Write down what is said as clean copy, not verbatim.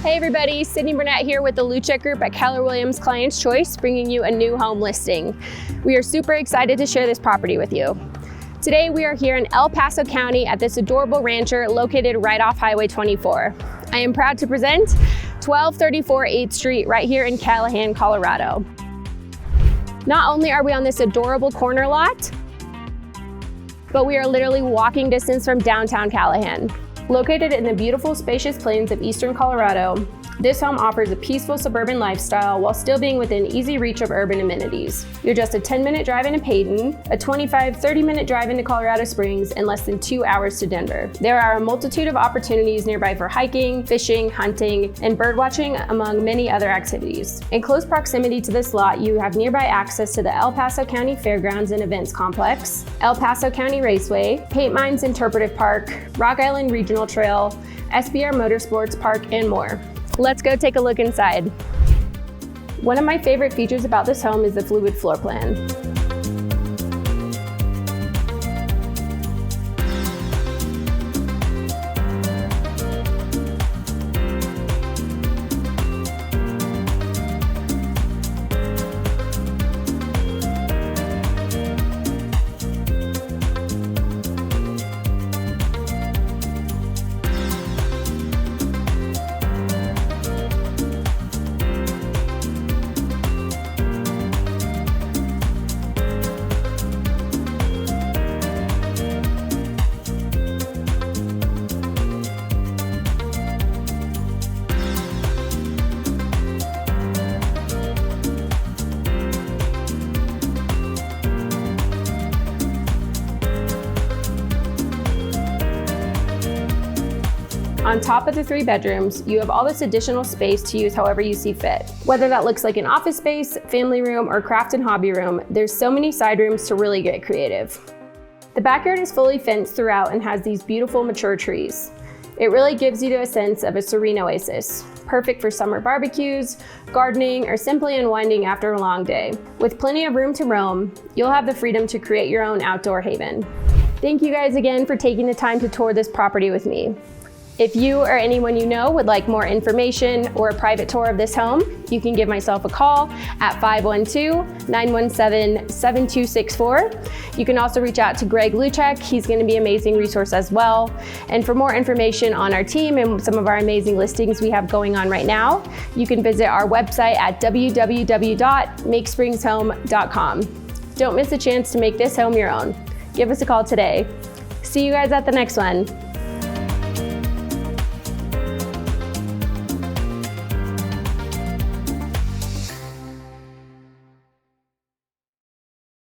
Hey everybody, Sydney Burnett here with the Luchek Group at Keller Williams Client's Choice, bringing you a new home listing. We are super excited to share this property with you. Today we are here in El Paso County at this adorable rancher located right off Highway 24. I am proud to present 1234 8th Street right here in Calhan, Colorado. Not only are we on this adorable corner lot, but we are literally walking distance from downtown Calhan. Located in the beautiful, spacious plains of eastern Colorado, this home offers a peaceful suburban lifestyle while still being within easy reach of urban amenities. You're just a 10-minute drive into Pane, a 25-30-minute drive into Colorado Springs, and less than 2 hours to Denver. There are a multitude of opportunities nearby for hiking, fishing, hunting, and birdwatching, among many other activities. In close proximity to this lot, you have nearby access to the El Paso County Fairgrounds and Events Complex, El Paso County Raceway, Paint Mines Interpretive Park, Rock Island Regional Trail, SBR Motorsports Park, and more. Let's go take a look inside. One of my favorite features about this home is the fluid floor plan. On top of the 3 bedrooms, you have all this additional space to use however you see fit. Whether that looks like an office space, family room, or craft and hobby room, there's so many side rooms to really get creative. The backyard is fully fenced throughout and has these beautiful mature trees. It really gives you a sense of a serene oasis, perfect for summer barbecues, gardening, or simply unwinding after a long day. With plenty of room to roam, you'll have the freedom to create your own outdoor haven. Thank you guys again for taking the time to tour this property with me. If you or anyone you know would like more information or a private tour of this home, you can give myself a call at 512-917-7264. You can also reach out to Greg Luchek. He's going to be an amazing resource as well. And for more information on our team and some of our amazing listings we have going on right now, you can visit our website at www.makespringshome.com. Don't miss a chance to make this home your own. Give us a call today. See you guys at the next one.